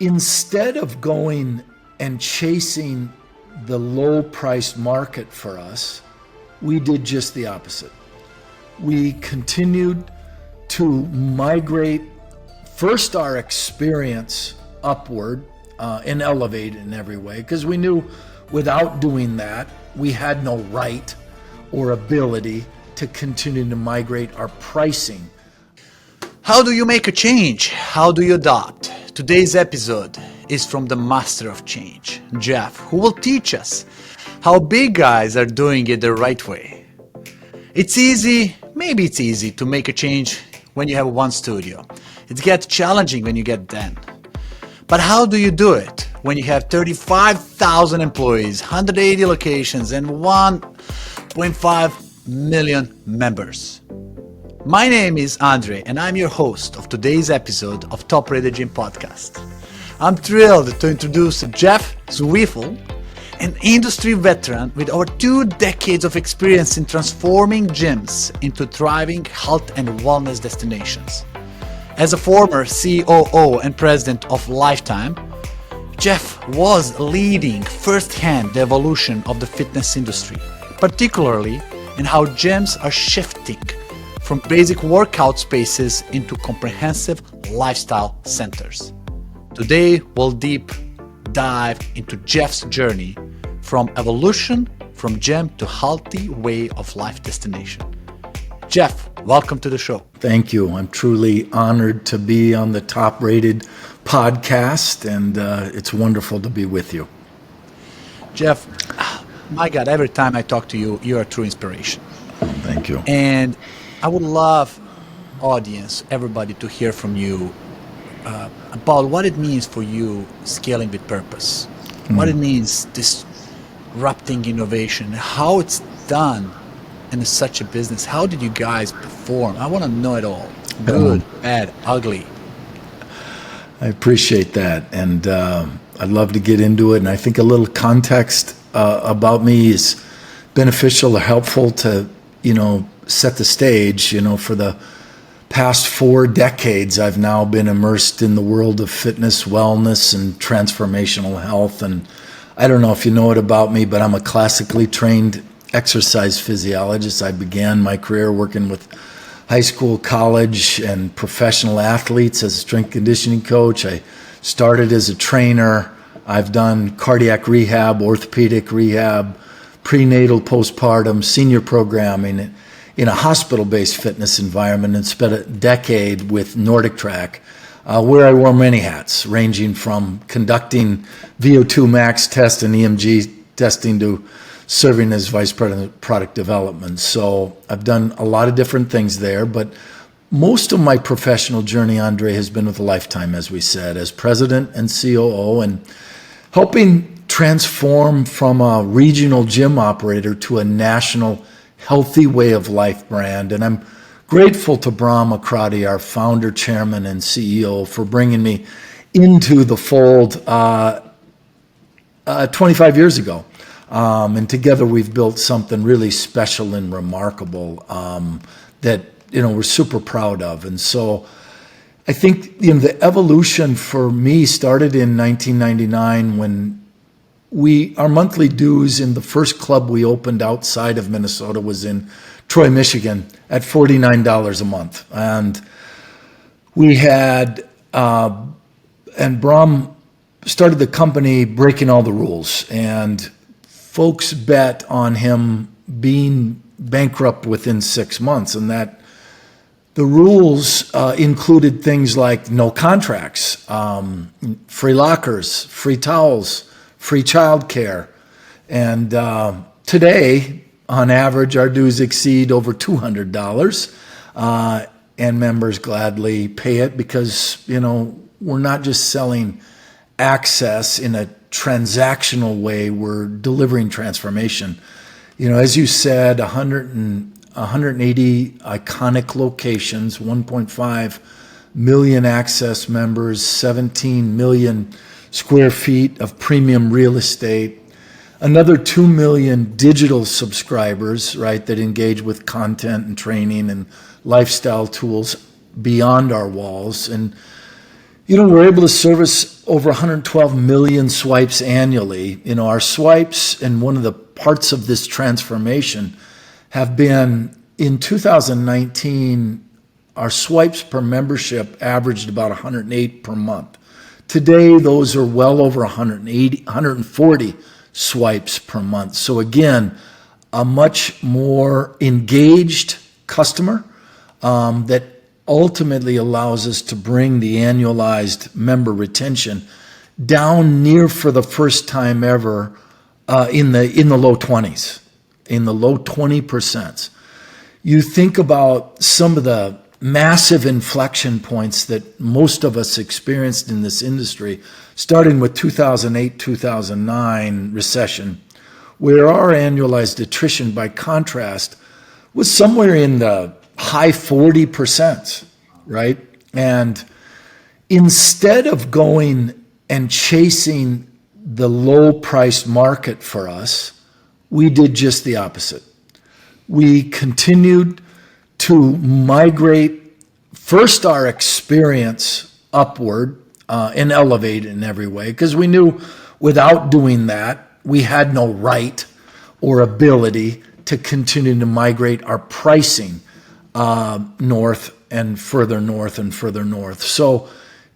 instead of going and chasing the low-priced market for us, we did just the opposite. We continued to migrate first our experience upward and elevate in every way, because we knew without doing that, we had no right or ability to continue to migrate our pricing. How do you make a change? How do you adopt? Today's episode is from the master of change, Jeff, who will teach us how big guys are doing it the right way. It's easy to make a change when you have one studio. It gets challenging when you get 10. But how do you do it when you have 35,000 employees, 180 locations, and 1.5 million members? My name is Andre, and I'm your host of today's episode of Top Rated Gym Podcast. I'm thrilled to introduce Jeff Zwiefel, an industry veteran with over 2 decades of experience in transforming gyms into thriving health and wellness destinations. As a former COO and president of Lifetime, Jeff was leading firsthand the evolution of the fitness industry, particularly in how gyms are shifting from basic workout spaces into comprehensive lifestyle centers. Today, we'll deep dive into Jeff's journey from evolution from gym to healthy way of life destination. Jeff, welcome to the show. Thank you. I'm truly honored to be on the Top Rated podcast, and it's wonderful to be with you. Jeff, my God, every time I talk to you, you're a true inspiration. Thank you. And I would love audience, everybody to hear from you about what it means for you scaling with purpose, what it means disrupting innovation, how it's done in such a business. How did you guys perform? I want to know it all. Good, bad, ugly. I appreciate that, and I'd love to get into it. And I think a little context about me is beneficial or helpful to, set the stage. For the past 4 decades, I've now been immersed in the world of fitness, wellness, and transformational health. And I don't know if you know it about me, but I'm a classically trained exercise physiologist. I began my career working with high school, college, and professional athletes as a strength conditioning coach. I started as a trainer. I've done cardiac rehab, orthopedic rehab, prenatal, postpartum, senior programming in a hospital-based fitness environment, and spent a decade with Nordic Track, where I wore many hats, ranging from conducting VO2 max test and EMG testing to serving as vice president of product development. So I've done a lot of different things there, but most of my professional journey, Andre, has been with Lifetime, as we said, as president and COO, and helping transform from a regional gym operator to a national healthy way of life brand. And I'm grateful to Brahm Akrati, our founder, chairman, and CEO, for bringing me into the fold 25 years ago. And together we've built something really special and remarkable that we're super proud of. And so I think the evolution for me started in 1999 when our monthly dues in the first club we opened outside of Minnesota was in Troy, Michigan, at $49 a month. And we had, and Brahm started the company breaking all the rules, and folks bet on him being bankrupt within 6 months, and that the rules included things like no contracts, free lockers, free towels, free childcare. And today, on average, our dues exceed over $200, and members gladly pay it because, we're not just selling access in a transactional way, we're delivering transformation. As you said, 180 iconic locations, 1.5 million access members, 17 million square feet of premium real estate, another 2 million digital subscribers, right, that engage with content and training and lifestyle tools beyond our walls. And, we're able to service over 112 million swipes annually. You know, our swipes, and one of the parts of this transformation have been, in 2019, our swipes per membership averaged about 108 per month. Today, those are well over 180, 140 swipes per month. So again, a much more engaged customer that ultimately allows us to bring the annualized member retention down near, for the first time ever, in the low 20s, in the low 20%. You think about some of the massive inflection points that most of us experienced in this industry, starting with 2008, 2009 recession, where our annualized attrition, by contrast, was somewhere in the high 40%, right? And instead of going and chasing the low-priced market for us, we did just the opposite. We continued to migrate first our experience upward and elevate in every way, because we knew without doing that, we had no right or ability to continue to migrate our pricing north and further north and further north. So,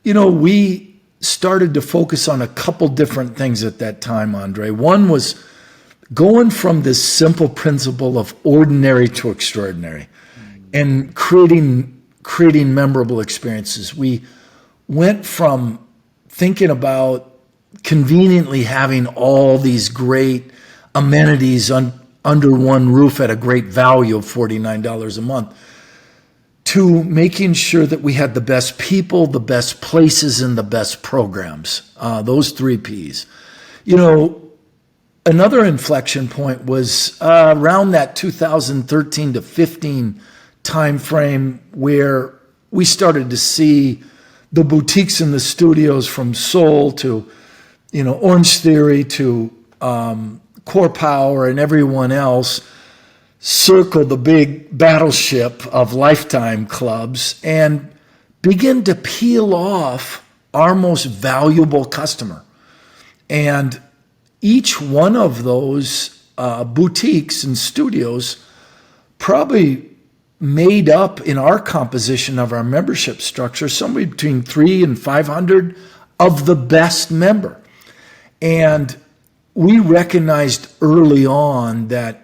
you know, we started to focus on a couple different things at that time, Andre. One was going from this simple principle of ordinary to extraordinary and creating memorable experiences. We went from thinking about conveniently having all these great amenities under one roof at a great value of $49 a month, to making sure that we had the best people, the best places, and the best programs. Those 3 Ps. You know, another inflection point was around that 2013 to 15 time frame, where we started to see the boutiques and the studios, from Soul to, you know, Orange Theory to Core Power and everyone else, circle the big battleship of Lifetime clubs and begin to peel off our most valuable customer. And each one of those boutiques and studios probably made up, in our composition of our membership structure, somewhere between 300 and 500 of the best member. And we recognized early on that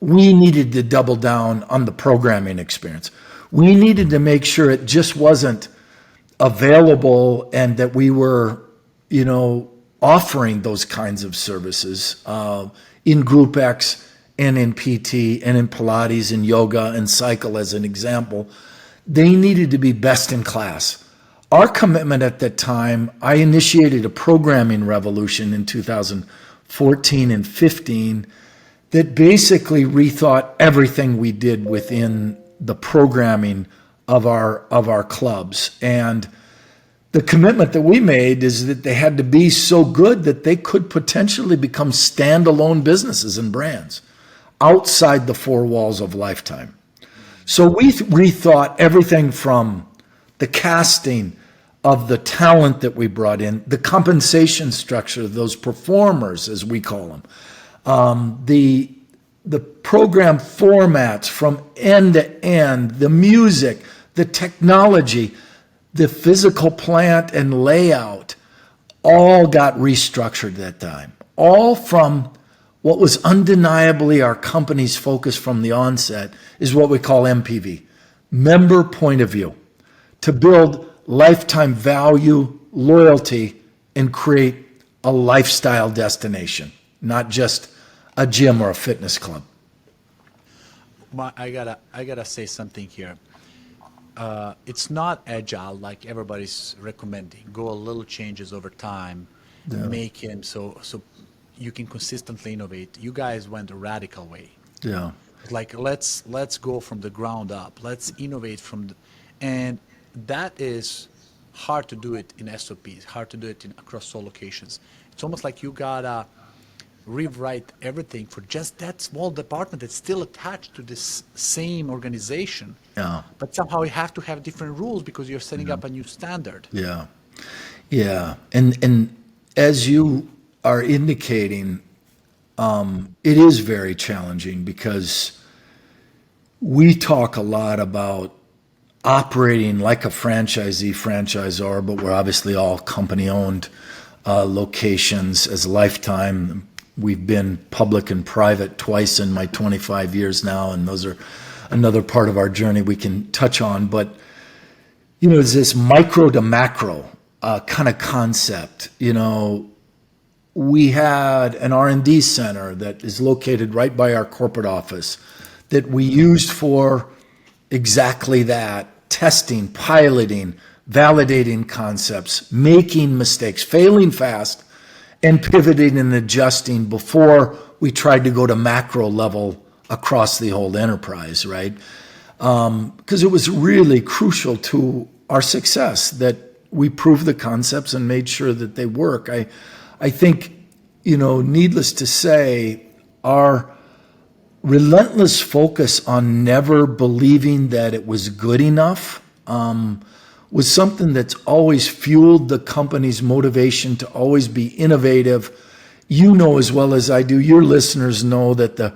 we needed to double down on the programming experience. We needed to make sure it just wasn't available and that we were, you know, offering those kinds of services in Group X and in PT and in Pilates and yoga and cycle, as an example. They needed to be best in class. Our commitment at that time, I initiated a programming revolution in 2014 and 15 that basically rethought everything we did within the programming of our clubs. And the commitment that we made is that they had to be so good that they could potentially become standalone businesses and brands outside the 4 walls of Lifetime. So we rethought everything from the casting of the talent that we brought in, the compensation structure of those performers, as we call them, the program formats from end to end, the music, the technology, the physical plant and layout, all got restructured at that time. All from what was undeniably our company's focus from the onset is what we call MPV, member point of view, to build lifetime value, loyalty, and create a lifestyle destination, not just a gym or a fitness club. Well, I gotta say something here. It's not agile like everybody's recommending. Go a little changes over time, make him so you can consistently innovate. You guys went a radical way. Yeah. Like let's go from the ground up. Let's innovate and that is hard to do it in SOPs, hard to do it across all locations. It's almost like you gotta rewrite everything for just that small department that's still attached to this same organization. Yeah. But somehow you have to have different rules because you're setting up a new standard. Yeah. Yeah, and as you are indicating, it is very challenging because we talk a lot about operating like a franchisee, franchisor, but we're obviously all company-owned locations as Lifetime. We've been public and private twice in my 25 years now, and those are another part of our journey we can touch on. But it's this micro to macro kind of concept. We had an R&D center that is located right by our corporate office that we used for exactly that: testing, piloting, validating concepts, making mistakes, failing fast, and pivoting and adjusting before we tried to go to macro level across the whole enterprise, right? Because it was really crucial to our success that we proved the concepts and made sure that they work. I think, needless to say, our relentless focus on never believing that it was good enough was something that's always fueled the company's motivation to always be innovative. You know as well as I do, your listeners know that the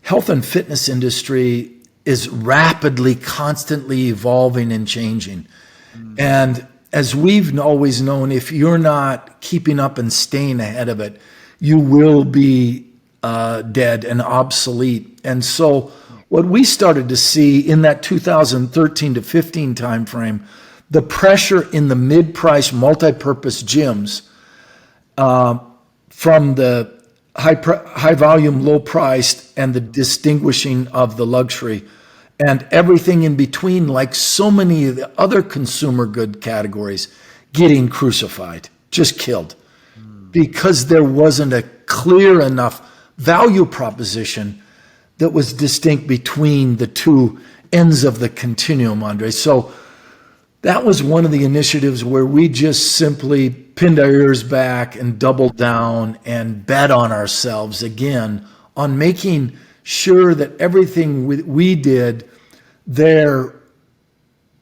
health and fitness industry is rapidly, constantly evolving and changing. And as we've always known, if you're not keeping up and staying ahead of it, you will be dead and obsolete. And so what we started to see in that 2013 to 15 timeframe, the pressure in the mid-price multi-purpose gyms from the high volume, low priced, and the distinguishing of the luxury and everything in between, like so many of the other consumer good categories, getting crucified, just killed, because there wasn't a clear enough value proposition that was distinct between the two ends of the continuum, Andre. So that was one of the initiatives where we just simply pinned our ears back and doubled down and bet on ourselves again on making sure that everything we did there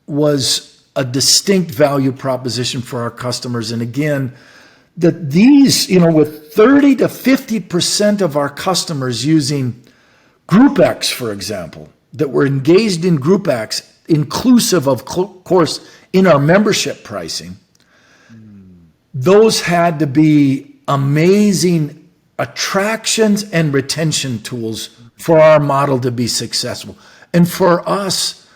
was a distinct value proposition for our customers. And again, that these, with 30 to 50% of our customers using Group X, for example, that were engaged in Group X, inclusive of course in our membership pricing, those had to be amazing attractions and retention tools for our model to be successful. And for us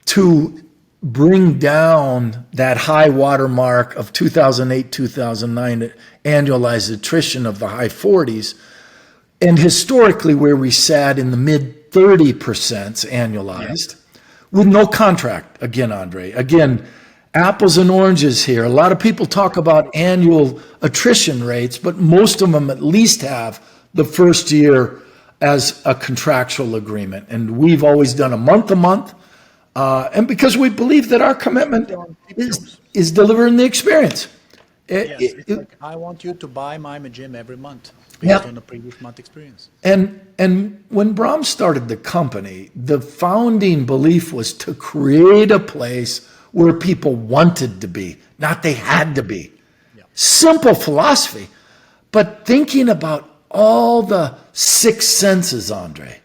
to bring down that high watermark of 2008, 2009 annualized attrition of the high 40s, and historically where we sat in the mid 30% annualized, with no contract, again, Andre. Again, apples and oranges here. A lot of people talk about annual attrition rates, but most of them at least have the first year as a contractual agreement. And we've always done a month, and because we believe that our commitment is delivering the experience. It's like, I want you to buy my gym every month based on the previous month experience. And when Brahm started the company, the founding belief was to create a place where people wanted to be, not they had to be. Yeah. Simple philosophy, but thinking about all the six senses, Andre.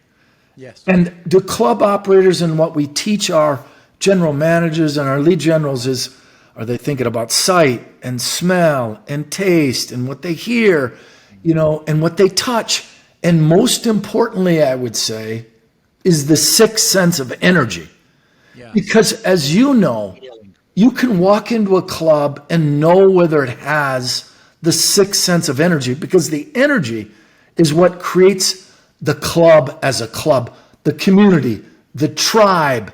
Yes. And the club operators and what we teach our general managers and our lead generals is, are they thinking about sight and smell and taste and what they hear, and what they touch? And most importantly, I would say, is the sixth sense of energy. Yes. Because as you know, you can walk into a club and know whether it has the sixth sense of energy, because the energy is what creates the club as a club, the community, the tribe,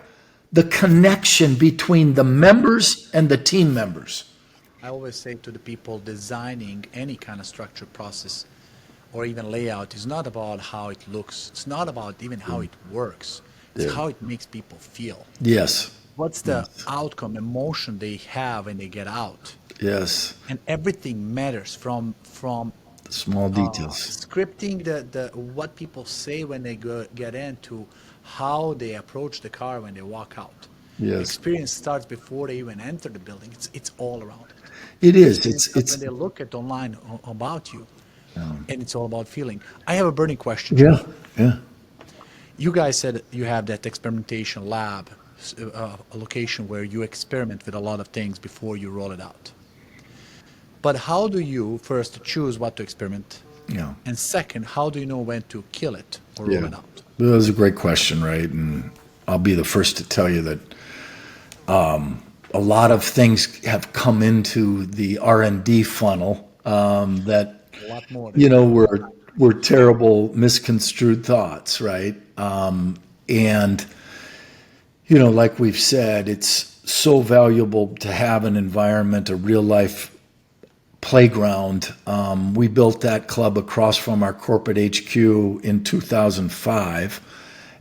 the connection between the members and the team members. I always say to the people designing any kind of structured process or even layout is not about how it looks. It's not about even how it works. It's how it makes people feel. Yes. What's the outcome, emotion they have when they get out? Yes. And everything matters from the small details. Scripting the what people say when they get in to how they approach the car when they walk out. Yes. The experience starts before they even enter the building. It's all around it. It is. When they look at online about you, and it's all about feeling. I have a burning question. yeah, yeah. You guys said you have that experimentation lab, a location where you experiment with a lot of things before you roll it out. But how do you first choose what to experiment? Yeah. And second, how do you know when to kill it or roll it out? That was a great question, right? And I'll be the first to tell you that a lot of things have come into the R&D funnel that A lot more. were terrible, misconstrued thoughts, right? And like we've said, it's so valuable to have an environment, a real life playground. We built that club across from our corporate HQ in 2005,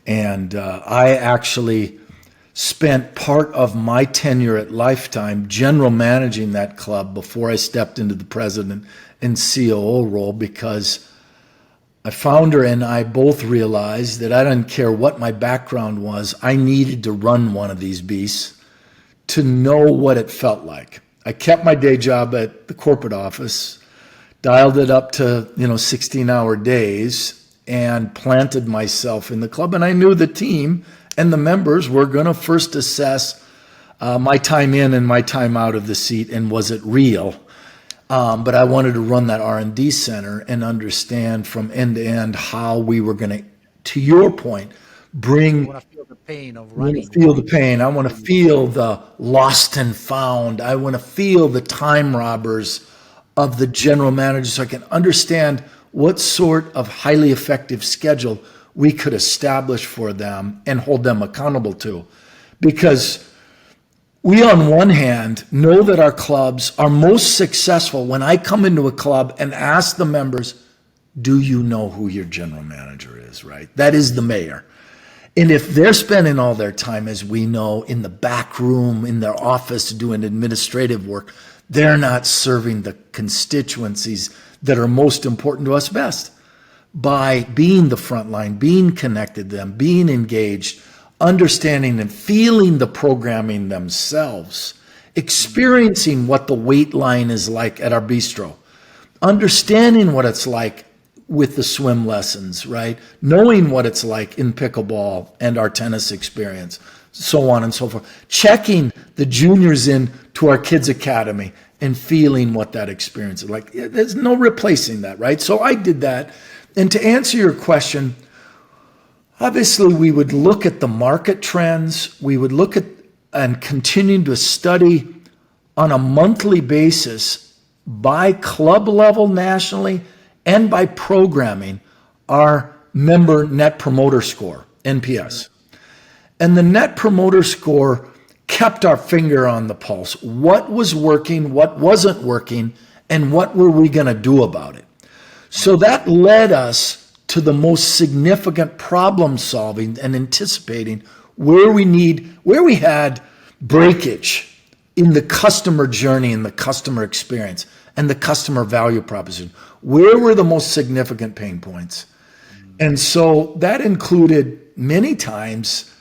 and I actually spent part of my tenure at Lifetime general managing that club before I stepped into the president and COO role, because a founder and I both realized that I didn't care what my background was. I needed to run one of these beasts to know what it felt like. I kept my day job at the corporate office, dialed it up to 16-hour days, and planted myself in the club. And I knew the team and the members were going to first assess my time in and my time out of the seat, and was it real? But I wanted to run that R&D center and understand from end to end how we were going to your point, bring. I want to feel the pain of I want running. to feel the pain. I want to feel the lost and found. I want to feel the time robbers of the general manager, so I can understand what sort of highly effective schedule we could establish for them and hold them accountable to. Because we, on one hand, know that our clubs are most successful when I come into a club and ask the members, do you know who your general manager is, right? That is the mayor. And if they're spending all their time, as we know, in the back room, in their office doing administrative work, they're not serving the constituencies that are most important to us best. By being the front line, being connected to them, being engaged, understanding and feeling the programming themselves, experiencing what the wait line is like at our bistro, understanding what it's like with the swim lessons, right? Knowing what it's like in pickleball and our tennis experience, so on and so forth. Checking the juniors in to our kids' academy and feeling what that experience is like. There's no replacing that, right? So I did that. And to answer your question, obviously we would look at the market trends. We would look at and continue to study on a monthly basis by club level nationally and by programming our member net promoter score, NPS. And the net promoter score kept our finger on the pulse. What was working, what wasn't working, and what were we going to do about it? So that led us to the most significant problem solving and anticipating where we had breakage in the customer journey and the customer experience and the customer value proposition. Where were the most significant pain points? And so that included many times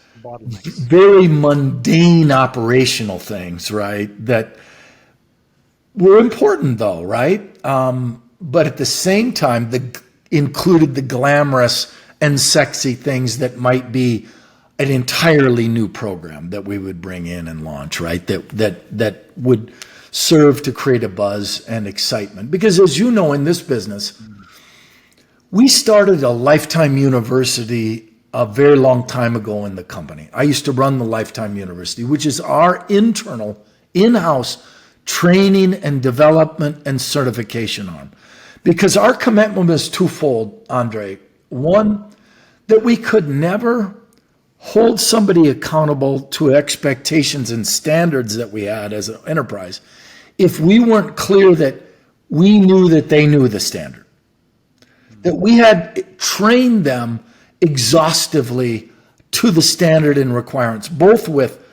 very mundane operational things, right? That were important though, right? But at the same time, included the glamorous and sexy things that might be an entirely new program that we would bring in and launch, right? That would serve to create a buzz and excitement. Because as you know, in this business, we started a Lifetime University a very long time ago in the company. I used to run the Lifetime University, which is our internal, in-house training and development and certification arm. Because our commitment was twofold, Andre. One, that we could never hold somebody accountable to expectations and standards that we had as an enterprise if we weren't clear that we knew that they knew the standard, that we had trained them exhaustively to the standard and requirements, both with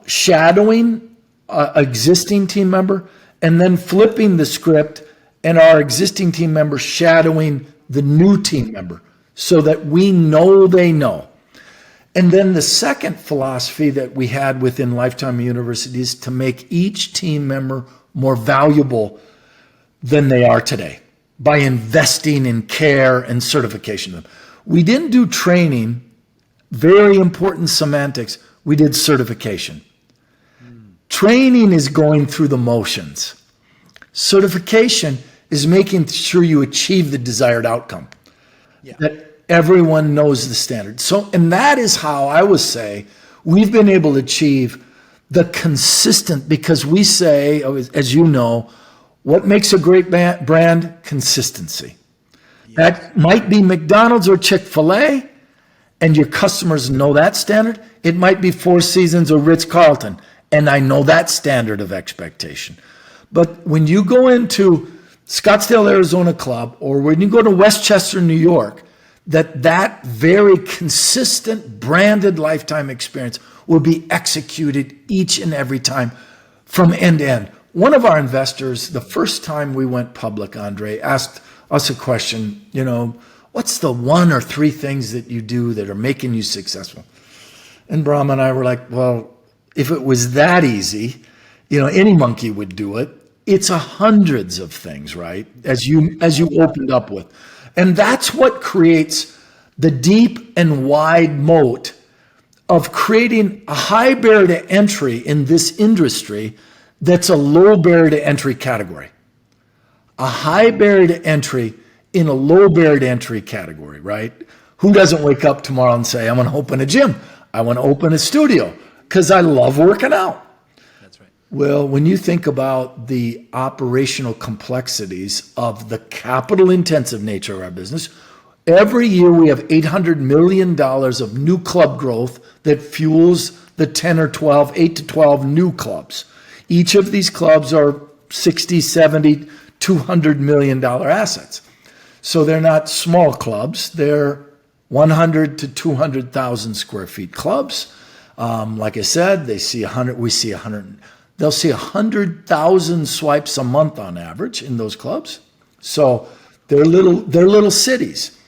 shadowing existing team member and then flipping the script and our existing team member shadowing the new team member so that we know they know. And then the second philosophy that we had within Lifetime University is to make each team member more valuable than they are today by investing in care and certification of them. We didn't do training, very important semantics. We did certification. Training is going through the motions. Certification is making sure you achieve the desired outcome. Yeah. That everyone knows the standard. So, and that is how I would say we've been able to achieve the consistent, because we say, as you know, what makes a great brand? Consistency. Yes. That might be McDonald's or Chick-fil-A, and your customers know that standard. It might be Four Seasons or Ritz-Carlton, and I know that standard of expectation. But when you go into Scottsdale, Arizona club, or when you go to Westchester, New York, that very consistent branded Lifetime experience will be executed each and every time from end to end. One of our investors, the first time we went public, Andre, asked us a question, what's the one or three things that you do that are making you successful? And Brahm and I were like, well, if it was that easy, any monkey would do it. It's hundreds of things, right? As you opened up with. And that's what creates the deep and wide moat of creating a high barrier to entry in this industry that's a low barrier to entry category. A high barrier to entry in a low barrier to entry category, right? Who doesn't wake up tomorrow and say, I want to open a gym, I want to open a studio, because I love working out. That's right. Well, when you think about the operational complexities of the capital intensive nature of our business, every year we have $800 million of new club growth that fuels the 10 or 12, 8 to 12 new clubs. Each of these clubs are 60, 70, $200 million assets. So they're not small clubs. They're 100 to 200,000 square feet clubs. Like I said, we see 100. They'll see 100,000 swipes a month on average in those clubs. So they're little cities.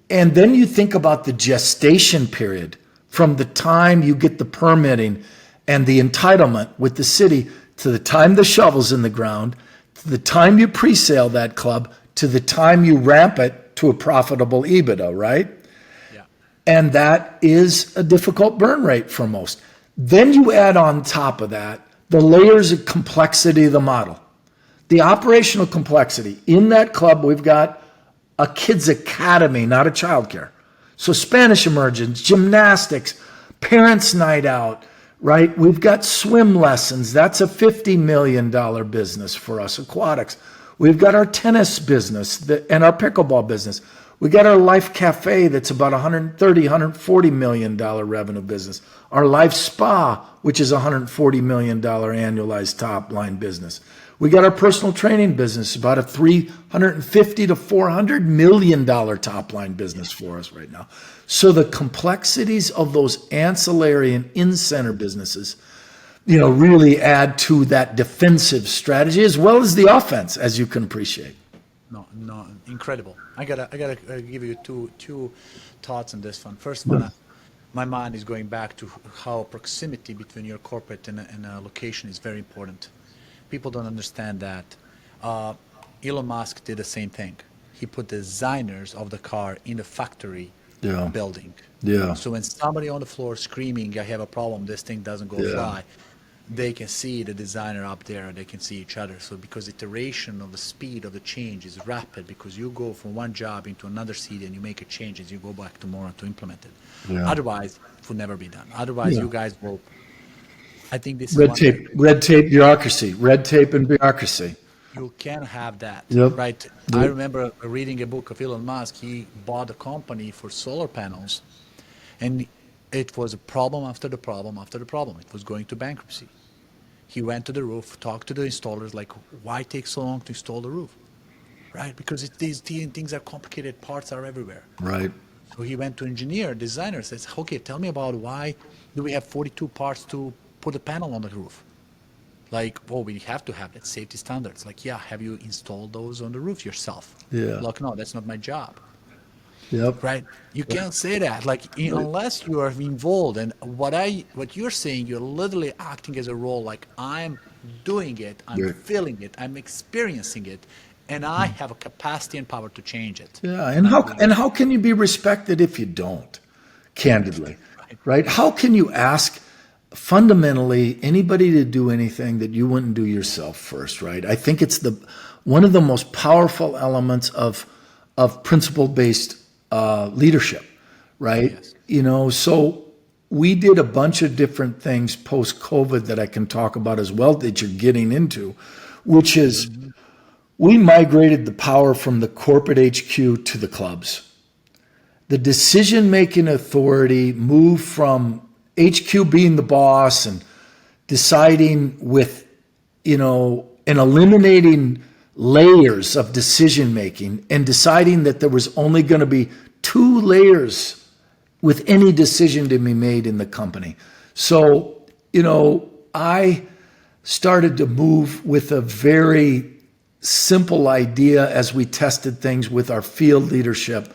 And then you think about the gestation period from the time you get the permitting and the entitlement with the city to the time the shovel's in the ground, to the time you pre-sale that club, to the time you ramp it to a profitable EBITDA, right? Yeah. And that is a difficult burn rate for most. Then you add on top of that the layers of complexity of the model. The operational complexity. In that club, we've got a kids' academy, not a childcare. So Spanish immersions, gymnastics, parents' night out, right? We've got swim lessons. That's a $50 million business for us, aquatics. We've got our tennis business and our pickleball business. We got our Life Cafe that's about $130, $140 million revenue business. Our Life Spa, which is $140 million annualized top line business. We got our personal training business, about a $350 to $400 million top line business for us right now. So the complexities of those ancillary and in-center businesses, really add to that defensive strategy as well as the offense, as you can appreciate. No, incredible. I gotta give you two thoughts on this one. First one, my mind is going back to how proximity between your corporate and a location is very important. People don't understand that. Elon Musk did the same thing. He put designers of the car in the factory building. Yeah. So when somebody on the floor screaming, I have a problem, this thing doesn't go fly, they can see the designer up there, they can see each other. So because iteration of the speed of the change is rapid, because you go from one job into another city and you make a change and you go back tomorrow to implement it. Yeah. Otherwise, it would never be done. Otherwise, you guys will... I think this red tape, bureaucracy, red tape and bureaucracy. You can have that, right? Yep. I remember reading a book of Elon Musk. He bought a company for solar panels, and it was a problem after the problem after the problem. It was going to bankruptcy. He went to the roof, talked to the installers, like, why take so long to install the roof? Right? Because these things are complicated, parts are everywhere. Right. So he went to engineer, designer, says, okay, tell me about why do we have 42 parts to put a panel on the roof? Like, well, we have to have that safety standards. Like, yeah, have you installed those on the roof yourself? Yeah. Like, no, that's not my job. Yep. right? You can't say that unless you are involved. And what you're saying, you're literally acting as a role, like I'm doing it, I'm Right. feeling it, I'm experiencing it, and I have a capacity and power to change it. Yeah, And and I'm how doing and it. how can you be respected if you don't? Candidly, right? How can you ask fundamentally anybody to do anything that you wouldn't do yourself first, right? I think it's the one of the most powerful elements of principle based leadership, right? Yes. So we did a bunch of different things post COVID that I can talk about as well that you're getting into, which is we migrated the power from the corporate HQ to the clubs. The decision-making authority moved from HQ being the boss and deciding with, and eliminating layers of decision-making and deciding that there was only going to be 2 layers with any decision to be made in the company. So, I started to move with a very simple idea as we tested things with our field leadership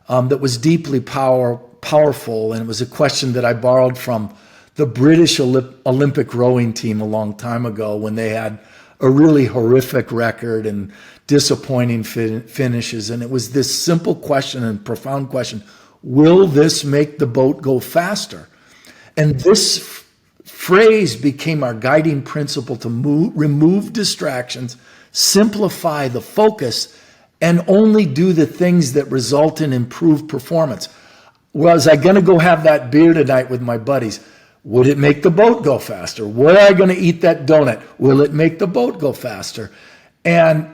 that was deeply powerful. And it was a question that I borrowed from the British Olympic rowing team a long time ago when they had a really horrific record and disappointing finishes. And it was this simple question and profound question: will this make the boat go faster? And this phrase became our guiding principle to remove distractions, simplify the focus, and only do the things that result in improved performance. Was I going to go have that beer tonight with my buddies? Would it make the boat go faster? Was I going to eat that donut? Will it make the boat go faster? And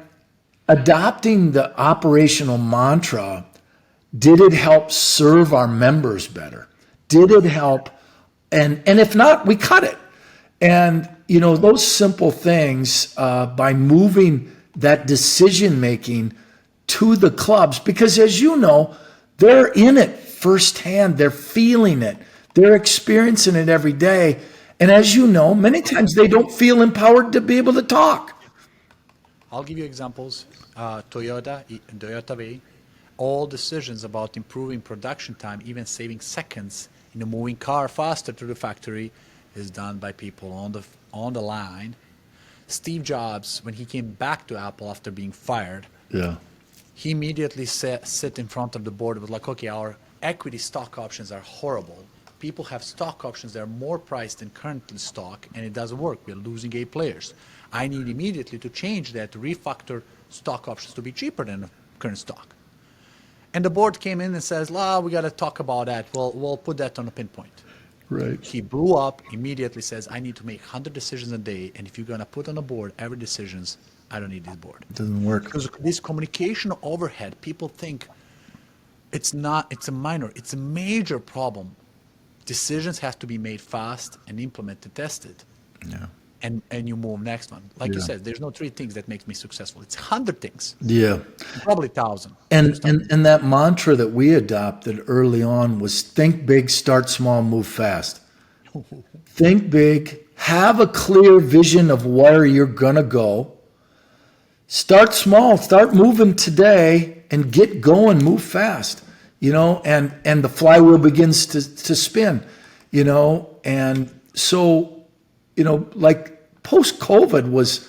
adopting the operational mantra, did it help serve our members better? Did it help? And if not, we cut it. And, those simple things, by moving that decision making to the clubs, because as you know, they're in it firsthand, they're feeling it, they're experiencing it every day. And as you know, many times they don't feel empowered to be able to talk. I'll give you examples. Toyota Way, all decisions about improving production time, even saving seconds in a moving car faster to the factory, is done by people on the line. Steve Jobs, when he came back to Apple after being fired, Yeah. he immediately sit in front of the board, was like, okay, our equity stock options are horrible. People have stock options that are more priced than currently stock, and it doesn't work. We're losing 8 players. I need immediately to change that, to refactor stock options to be cheaper than the current stock. And the board came in and says, we got to talk about that. We'll put that on a pinpoint. Right. He blew up, immediately says, I need to make 100 decisions a day, and if you're going to put on a board every decisions, I don't need this board. It doesn't work. Because this communication overhead, people think it's a minor, it's a major problem. Decisions have to be made fast and implemented, tested. Yeah. And you move next one. Like you Yeah. said, there's no 3 things that makes me successful. It's 100 things, Yeah. probably 1,000. And that mantra that we adopted early on was think big, start small, move fast. Think big, have a clear vision of where you're going to go. Start small, start moving today and get going, move fast, and the flywheel begins to spin, and so, like post-COVID was,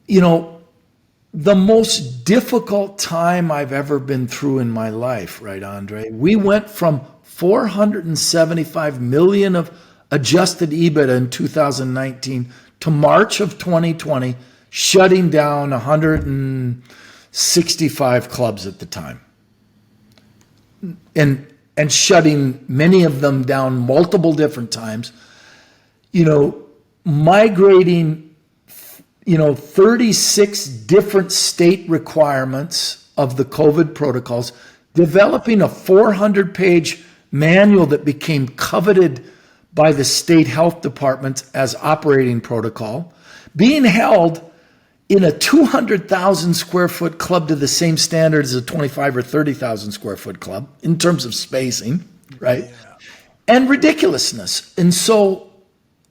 the most difficult time I've ever been through in my life, right, Andre? We went from 475 million of adjusted EBITDA in 2019 to March of 2020, shutting down 165 clubs at the time. And shutting many of them down multiple different times, migrating 36 different state requirements of the COVID protocols, developing a 400-page manual that became coveted by the state health departments as operating protocol, being held in a 200,000 square foot club to the same standard as a 25 or 30,000 square foot club in terms of spacing, right? Yeah. And ridiculousness. And so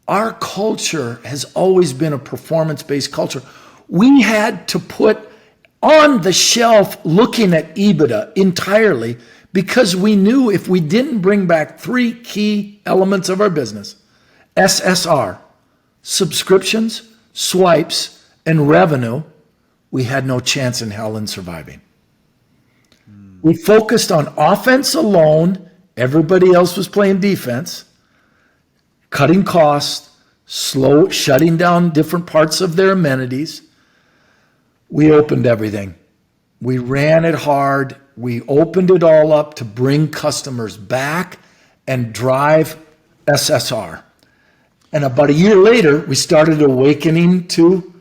our culture has always been a performance-based culture. We had to put on the shelf looking at EBITDA entirely because we knew if we didn't bring back three key elements of our business, SSR, subscriptions, swipes, and revenue, we had no chance in hell in surviving. We focused on offense alone. Everybody else was playing defense, cutting costs, shutting down different parts of their amenities. We opened everything. We ran it hard. We opened it all up to bring customers back and drive SSR. And about a year later, we started awakening to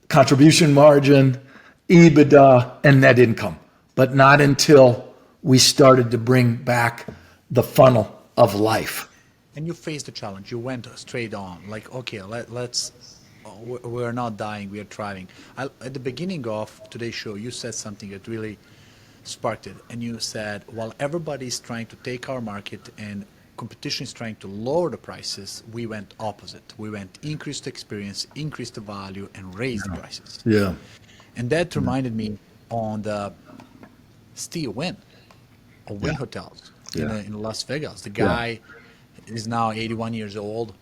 contribution margin, EBITDA, and net income. But not until we started to bring back the funnel of life. And you faced the challenge. You went straight on. Like, okay, let's. We're not dying. We are thriving. At the beginning of today's show, you said something that really sparked it. And you said, while everybody is trying to take our market and competition is trying to lower the prices, we went opposite. We went increase the experience, increase the value, and raise the prices. Yeah. And that reminded me on the Steve Wynn of Wynn Hotels in Las Vegas. The guy is now 81 years old,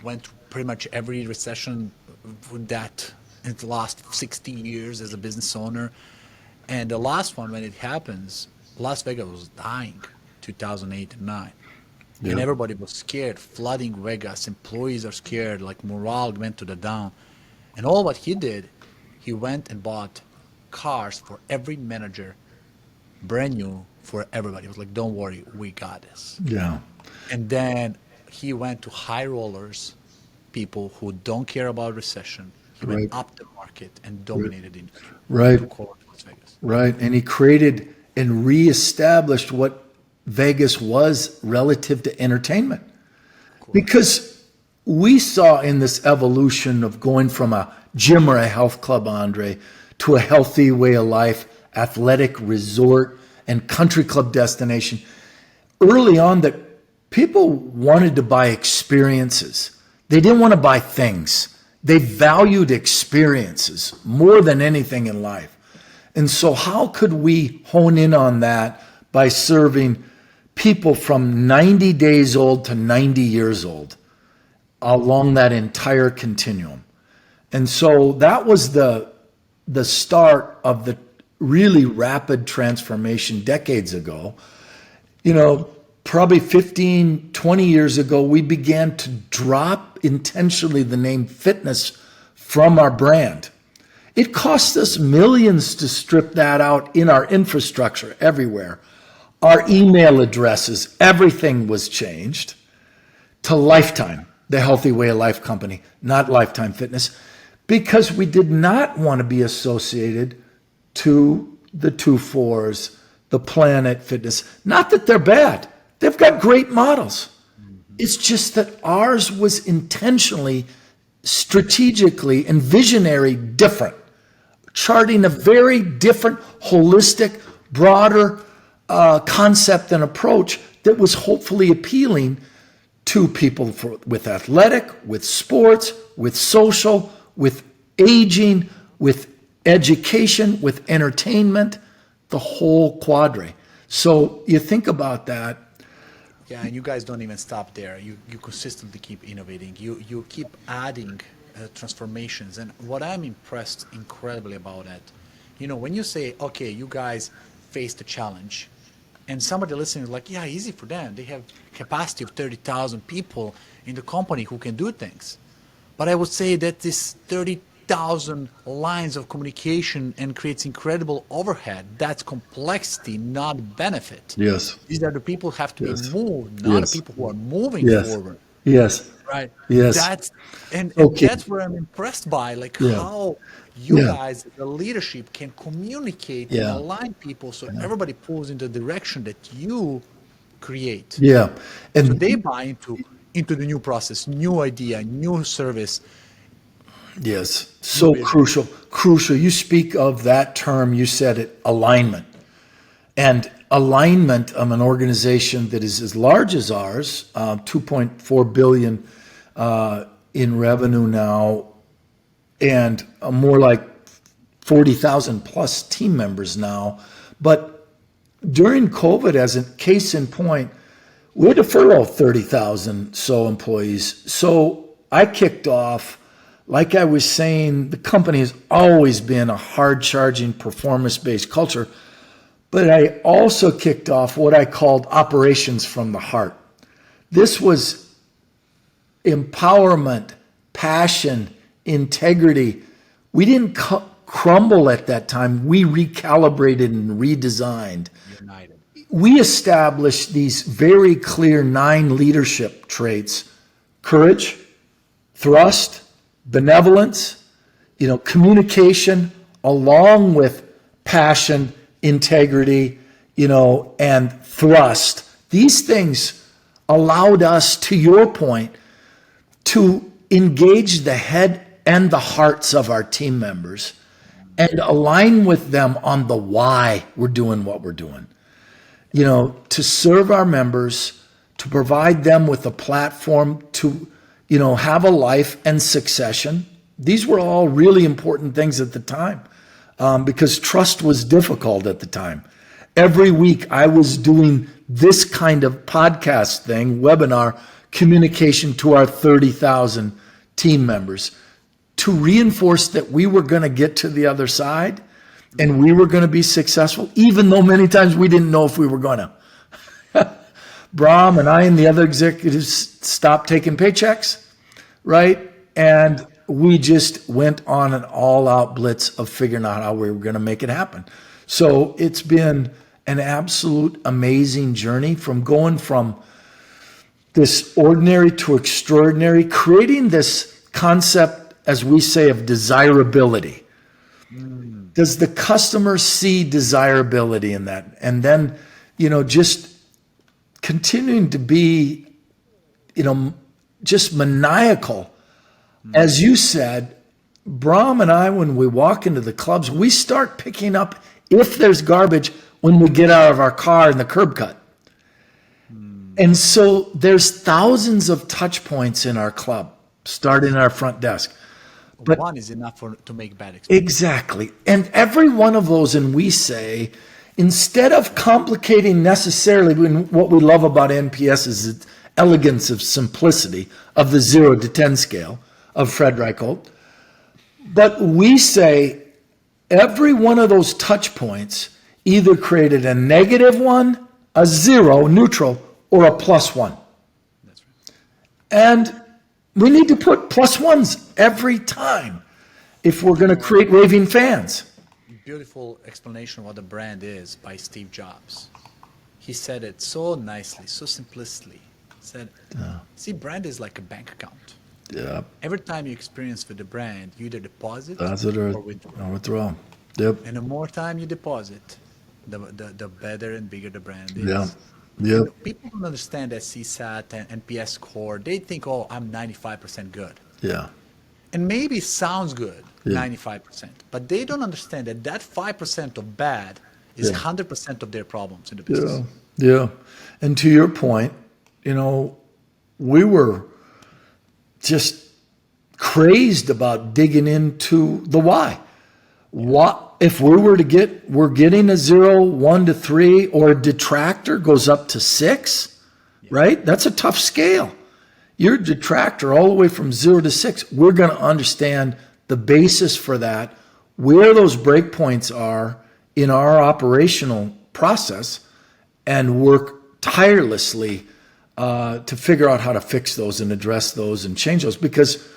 went through pretty much every recession with that in the last 60 years as a business owner. And the last one, when it happens, Las Vegas was dying, 2008 and 9. Yeah. And everybody was scared, flooding Vegas. Employees are scared, like morale went to the down. And all what he did, he went and bought cars for every manager, brand new for everybody. He was like, don't worry, we got this. Yeah. And then he went to high rollers, people who don't care about recession. He went up the market and dominated the industry. Right. Las Vegas. Right. And he created and reestablished what Vegas was relative to entertainment. Because we saw in this evolution of going from a gym or a health club, Andre, to a healthy way of life, athletic resort, and country club destination, early on that people wanted to buy experiences. They didn't want to buy things. They valued experiences more than anything in life. And so how could we hone in on that by serving people from 90 days old to 90 years old along that entire continuum? And so that was the start of the really rapid transformation decades ago. You know, probably 15, 20 years ago, we began to drop intentionally the name fitness from our brand. It cost us millions to strip that out in our infrastructure everywhere. Our email addresses, everything was changed to Lifetime, the Healthy Way of Life company, not Lifetime Fitness, because we did not want to be associated to the 2-4s, the Planet Fitness. Not that they're bad. They've got great models. It's just that ours was intentionally, strategically, and visionary different, charting a very different, holistic, broader concept and approach that was hopefully appealing to people with athletic, with sports, with social, with aging, with education, with entertainment, the whole quadre. So you think about that. Yeah, and you guys don't even stop there. You consistently keep innovating. You keep adding transformations. And what I'm impressed incredibly about it, you know, when you say, okay, you guys faced a challenge, and somebody listening is like, yeah, easy for them. They have capacity of 30,000 people in the company who can do things. But I would say that this 30,000 lines of communication and creates incredible overhead. That's complexity, not benefit. Yes. These are the people who have to be moved, not the people who are moving forward. Yes. Right. Yes. That's and that's where I'm impressed by, like how you guys, the leadership, can communicate and align people so everybody pulls in the direction that you create. Yeah. And so they buy into the new process, new idea, new service. Yes. So crucial. You speak of that term, you said it, alignment. And alignment of an organization that is as large as ours, 2.4 billion in revenue now, and more like 40,000 plus team members now. But during COVID, as a case in point, we had to furlough 30,000 so employees. So I kicked off, like I was saying, the company has always been a hard-charging, performance-based culture. But I also kicked off what I called operations from the heart. This was empowerment, passion, integrity. We didn't crumble at that time. We recalibrated and redesigned. United. We established these very clear 9 leadership traits: courage, thrust, benevolence, communication, along with passion, integrity, and thrust. These things allowed us, to your point, to engage the head and the hearts of our team members and align with them on the why we're doing what we're doing. To serve our members, to provide them with a platform to, have a life and succession. These were all really important things at the time, because trust was difficult at the time. Every week I was doing this kind of podcast thing, webinar, communication to our 30,000 team members to reinforce that we were going to get to the other side and we were going to be successful, even though many times we didn't know if we were going to. Brahm and I and the other executives stopped taking paychecks, right? And we just went on an all-out blitz of figuring out how we were going to make it happen. So it's been an absolute amazing journey from going from this ordinary to extraordinary, creating this concept, as we say, of desirability. Does the customer see desirability in that? And then, just continuing to be, just maniacal. As you said, Brahm and I, when we walk into the clubs, we start picking up if there's garbage when we get out of our car in the curb cut. And so there's thousands of touch points in our club, starting at our front desk. But one is enough to make bad experience. Exactly. And every one of those, and we say, instead of complicating necessarily, what we love about NPS is the elegance of simplicity of the 0 to 10 scale of Fred Reichelt. But we say every one of those touch points either created a -1, a 0, neutral, or a +1. That's right. And we need to put +1s every time if we're going to create raving fans. Beautiful explanation of what a brand is by Steve Jobs. He said it so nicely, so simplistically. He said, see, brand is like a bank account. Yeah. Every time you experience with the brand, you either deposit or withdraw. Withdraw. Yep. And the more time you deposit, the better and bigger the brand is. Yeah. Yep. People don't understand that CSAT and NPS score. They think, oh, I'm 95% good. Yeah. And maybe it sounds good, 95%. But they don't understand that 5% of bad is 100% of their problems in the business. Yeah. And to your point, we were just crazed about digging into the why. What if we're getting a 0, 1 to 3, or a detractor goes up to 6, right? That's a tough scale. Your detractor all the way from 0 to 6, we're going to understand the basis for that, where those breakpoints are in our operational process, and work tirelessly to figure out how to fix those and address those and change those. Because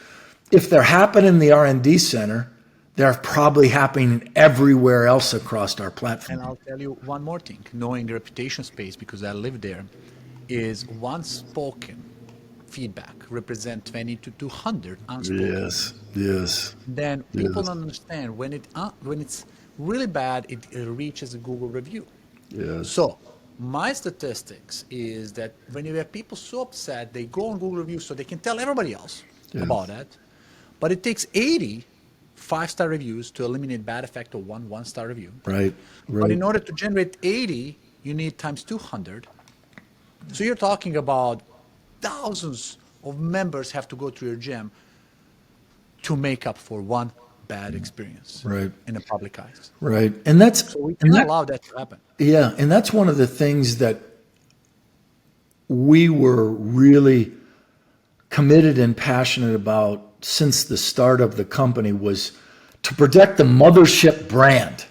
if they're happening in the R&D center, they're probably happening everywhere else across our platform. And I'll tell you one more thing. Knowing the reputation space, because I live there, is one spoken feedback represent 20 to 200 unspoken. Yes. Then people don't understand when it's really bad, it reaches a Google review. Yes. So my statistics is that when you have people so upset, they go on Google reviews so they can tell everybody else about that. But it takes 80 5-star reviews to eliminate bad effect of one 1-star review. Right. But in order to generate 80, you need times 200. So you're talking about thousands of members have to go to your gym to make up for one bad experience Right. in the public eyes. Right. And that's, So we and can't that, allow that to happen. yeah. And that's one of the things that we were really committed and passionate about since the start of the company was to protect the mothership brand.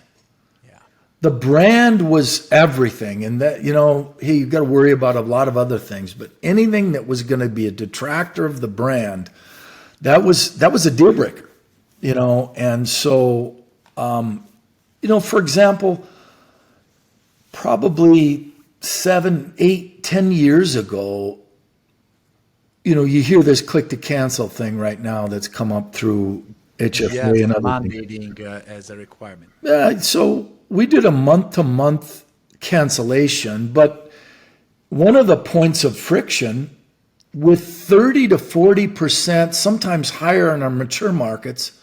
Yeah. The brand was everything. And that, hey, you got to worry about a lot of other things, but anything that was going to be a detractor of the brand, that was a deal breaker, And so, for example, probably 7, 8, 10 years ago, you hear this click to cancel thing right now that's come up through HFA Yes, and other things. mandating as a requirement. So we did a month-to-month cancellation, but one of the points of friction with 30 to 40%, sometimes higher in our mature markets,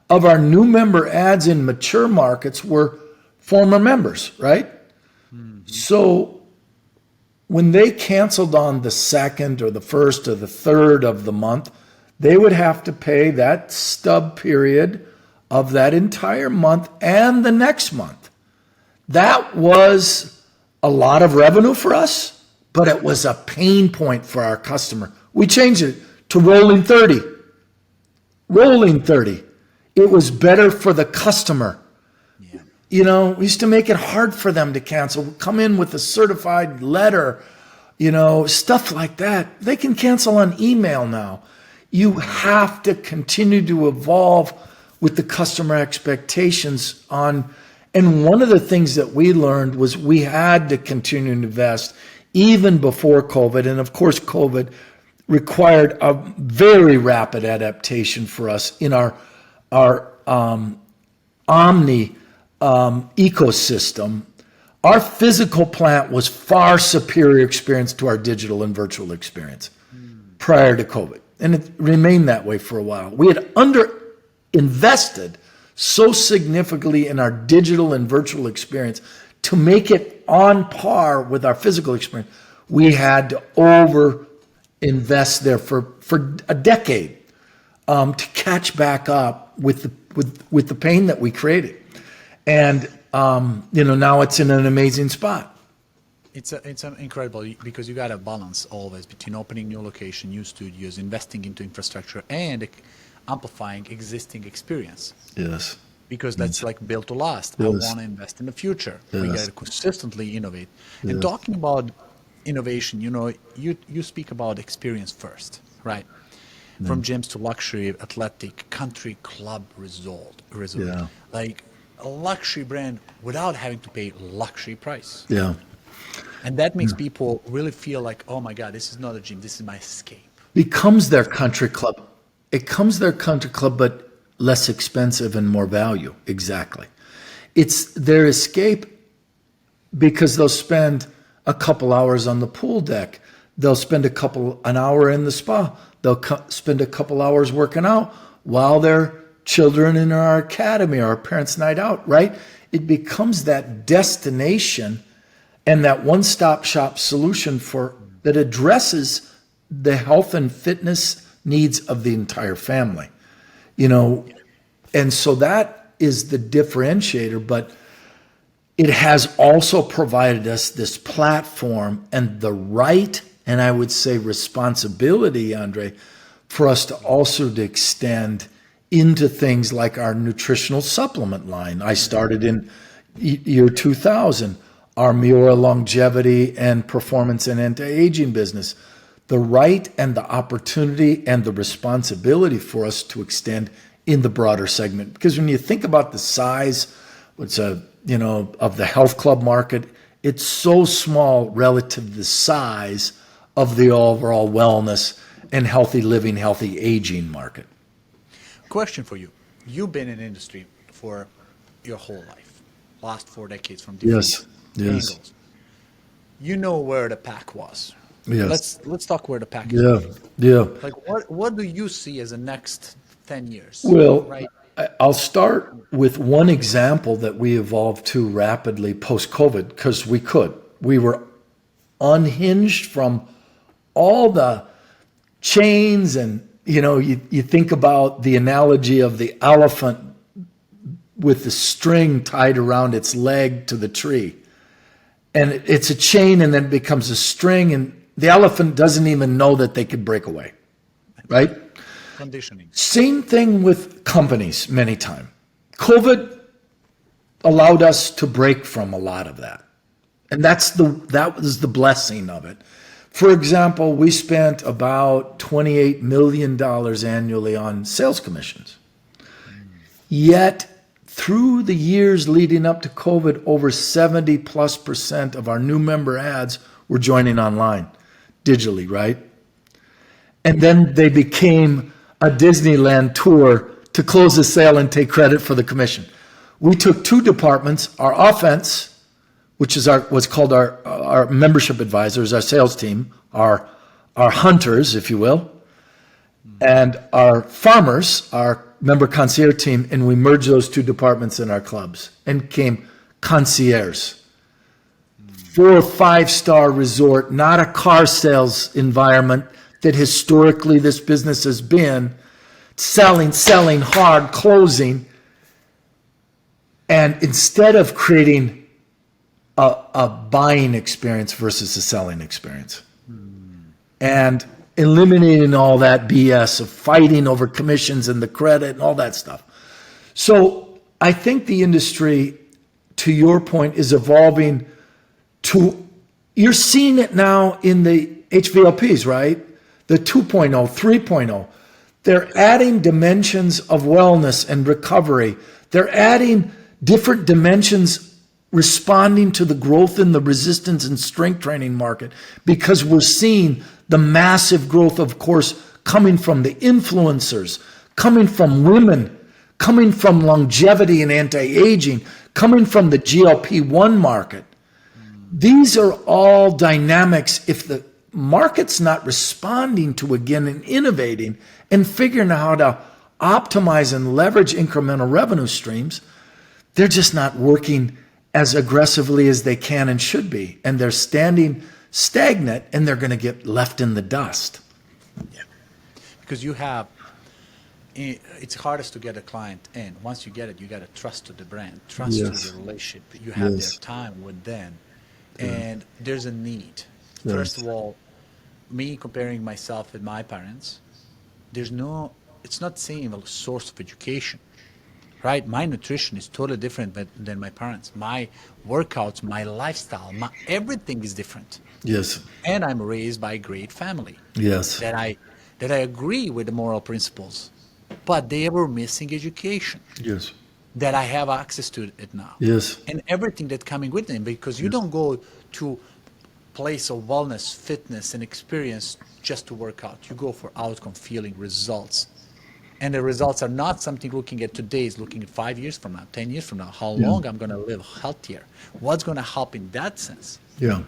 of our new member ads in mature markets were former members, right? Mm-hmm. So when they canceled on the second or the first or the third of the month, they would have to pay that stub period of that entire month and the next month. That was a lot of revenue for us, but it was a pain point for our customer. We changed it to rolling 30. Rolling 30. It was better for the customer. Yeah. We used to make it hard for them to cancel. We'd come in with a certified letter, stuff like that. They can cancel on email now. You have to continue to evolve with the customer expectations on. And one of the things that we learned was we had to continue to invest even before COVID. And of course, COVID required a very rapid adaptation for us in our omni ecosystem. Our physical plant was far superior experience to our digital and virtual experience prior to COVID. And it remained that way for a while. We had under-invested so significantly in our digital and virtual experience to make it on par with our physical experience. We had to over-invest there for a decade to catch back up with the pain that we created. And now it's in an amazing spot. It's incredible because you got to balance always between opening new location, new studios, investing into infrastructure, and amplifying existing experience. Yes. Because that's like built to last. Yes. I want to invest in the future. Yes. We got to consistently innovate. Yes. And talking about innovation, you speak about experience first, right? From gyms to luxury, athletic, country club resort. Yeah. Like a luxury brand without having to pay luxury price. Yeah. And that makes people really feel like, oh my God, this is not a gym, this is my escape. Becomes their country club. It comes their country club, but less expensive and more value. Exactly. It's their escape because they'll spend a couple hours on the pool deck. They'll spend an hour in the spa. They'll spend a couple hours working out while their children in our academy or our parents' night out, right? It becomes that destination and that one-stop shop solution that addresses the health and fitness needs of the entire family, and so that is the differentiator, but it has also provided us this platform and the right, and I would say responsibility, Andre, for us to also to extend into things like our nutritional supplement line. I started in year 2000, our Miura longevity and performance and anti-aging business. The right and the opportunity and the responsibility for us to extend in the broader segment. Because when you think about the size, of the health club market, it's so small relative to the size of the overall wellness and healthy living, healthy aging market. Question for you. You've been in industry for your whole life, last 4 decades from different angles. You know where the pack was. Yes. Let's talk where the pack is. Yeah. Like what do you see as the next 10 years? Well, right? I'll start with one example that we evolved to rapidly post-COVID because we could. We were unhinged from all the chains and, you think about the analogy of the elephant with the string tied around its leg to the tree. And it's a chain and then it becomes a string, and the elephant doesn't even know that they could break away, right? Conditioning. Same thing with companies many times. COVID allowed us to break from a lot of that. And that was the blessing of it. For example, we spent about $28 million annually on sales commissions. Yet, through the years leading up to COVID, over 70+% of our new member ads were joining online, digitally, right? And then they became a Disneyland tour to close the sale and take credit for the commission. We took two departments, our offense, which is what's called our membership advisors, our sales team, our hunters, if you will, and our farmers, our member concierge team, and we merged those two departments in our clubs and became concierge. 4 or 5-star resort, not a car sales environment that historically this business has been, selling hard, closing. And instead of creating a buying experience versus a selling experience, and eliminating all that BS of fighting over commissions and the credit and all that stuff. So I think the industry, to your point, is evolving to, you're seeing it now in the HVLPs, right? The 2.0, 3.0. They're adding dimensions of wellness and recovery. They're adding different dimensions responding to the growth in the resistance and strength training market, because we're seeing the massive growth, of course, coming from the influencers, coming from women, coming from longevity and anti-aging, coming from the GLP-1 market. These are all dynamics. If the market's not responding to, again, and innovating and figuring out how to optimize and leverage incremental revenue streams, they're just not working as aggressively as they can and should be. And they're standing stagnant, and they're going to get left in the dust. Yeah. Because it's hardest to get a client in. Once you get it, you got to trust to the brand, trust to the relationship. You have their time with them. And there's a need. First of all, me comparing myself with my parents, it's not same a source of education. Right? My nutrition is totally different than my parents. My workouts, my lifestyle, everything is different. Yes. And I'm raised by a great family. Yes. That I agree with the moral principles, but they were missing education. Yes. That I have access to it now. Yes. And everything that's coming with them, because you don't go to place of wellness, fitness, and experience just to work out. You go for outcome, feeling, results. And the results are not something looking at today, is looking at 5 years from now, 10 years from now, how long I'm going to live healthier. What's going to help in that sense? Yeah.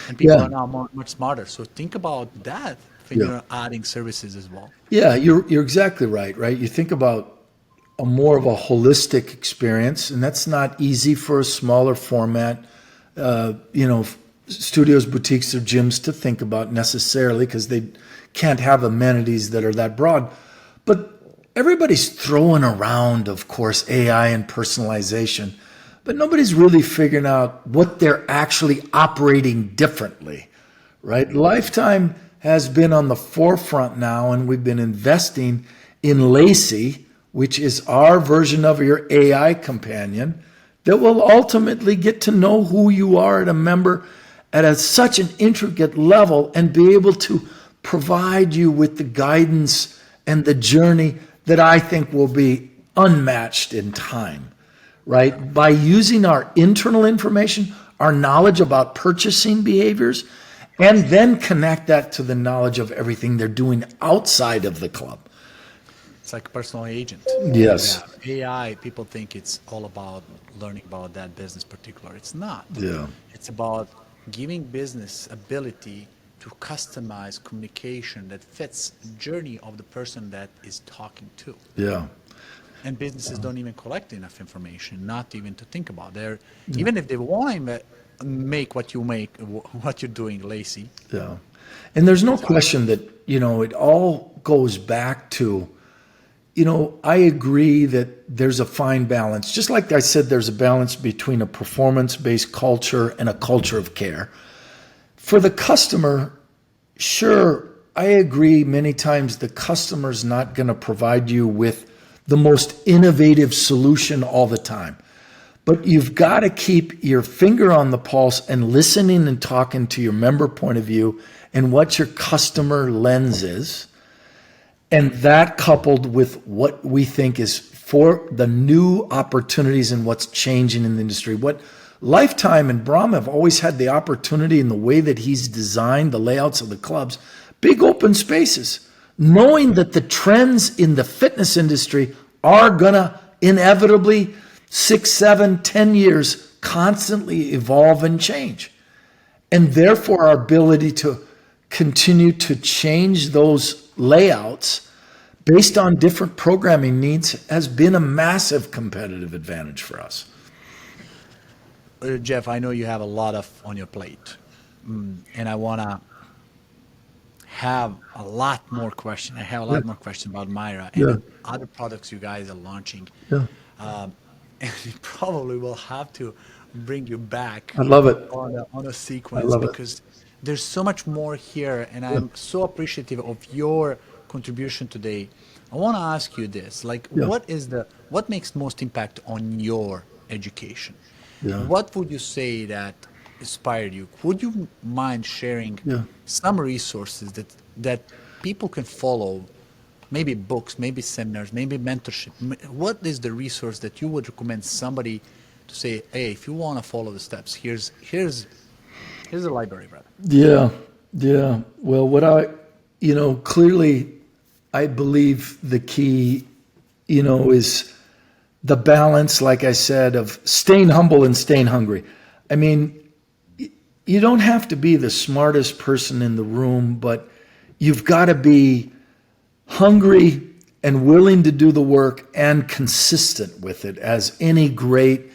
And people are now much smarter. So think about that when you're adding services as well. Yeah, you're exactly right? You think about a more of a holistic experience, and that's not easy for a smaller format, studios, boutiques, or gyms to think about necessarily, because they can't have amenities that are that broad. But everybody's throwing around, of course, AI and personalization, but nobody's really figuring out what they're actually operating differently, right? Lifetime has been on the forefront now, and we've been investing in Lacey, which is our version of your AI companion that will ultimately get to know who you are at a member at such an intricate level and be able to provide you with the guidance and the journey that I think will be unmatched in time, right? By using our internal information, our knowledge about purchasing behaviors, and then connect that to the knowledge of everything they're doing outside of the club. It's like a personal agent. Yes. AI, people think it's all about learning about that business particular. It's not. Yeah. It's about giving business ability to customize communication that fits the journey of the person that is talking to. Yeah. And businesses don't even collect enough information, not even to think about. Even if they want to make what you're doing lazy. Yeah. And there's no question that, it all goes back to I agree that there's a fine balance. Just like I said, there's a balance between a performance-based culture and a culture of care. For the customer, sure, I agree many times the customer's not going to provide you with the most innovative solution all the time. But you've got to keep your finger on the pulse and listening and talking to your member point of view and what your customer lens is. And that coupled with what we think is for the new opportunities and what's changing in the industry. What Lifetime and Brahm have always had the opportunity in the way that he's designed the layouts of the clubs, big open spaces, knowing that the trends in the fitness industry are going to inevitably 6, 7, 10 years constantly evolve and change. And therefore our ability to continue to change those layouts based on different programming needs has been a massive competitive advantage for us. Jeff, I know you have a lot on your plate, and I want to have a lot more questions. I have a lot more questions about Myra and other products you guys are launching. Yeah. And we probably will have to bring you back. I love it. On a sequence because there's so much more here, and I'm so appreciative of your contribution today. I want to ask you this: what makes most impact on your education? Yeah. What would you say that inspired you? Would you mind sharing some resources that people can follow? Maybe books, maybe seminars, maybe mentorship. What is the resource that you would recommend somebody to say, hey, if you want to follow the steps, here's the library, brother. Yeah. Well, clearly I believe the key, is the balance, like I said, of staying humble and staying hungry. I mean, you don't have to be the smartest person in the room, but you've got to be hungry and willing to do the work and consistent with it, as any great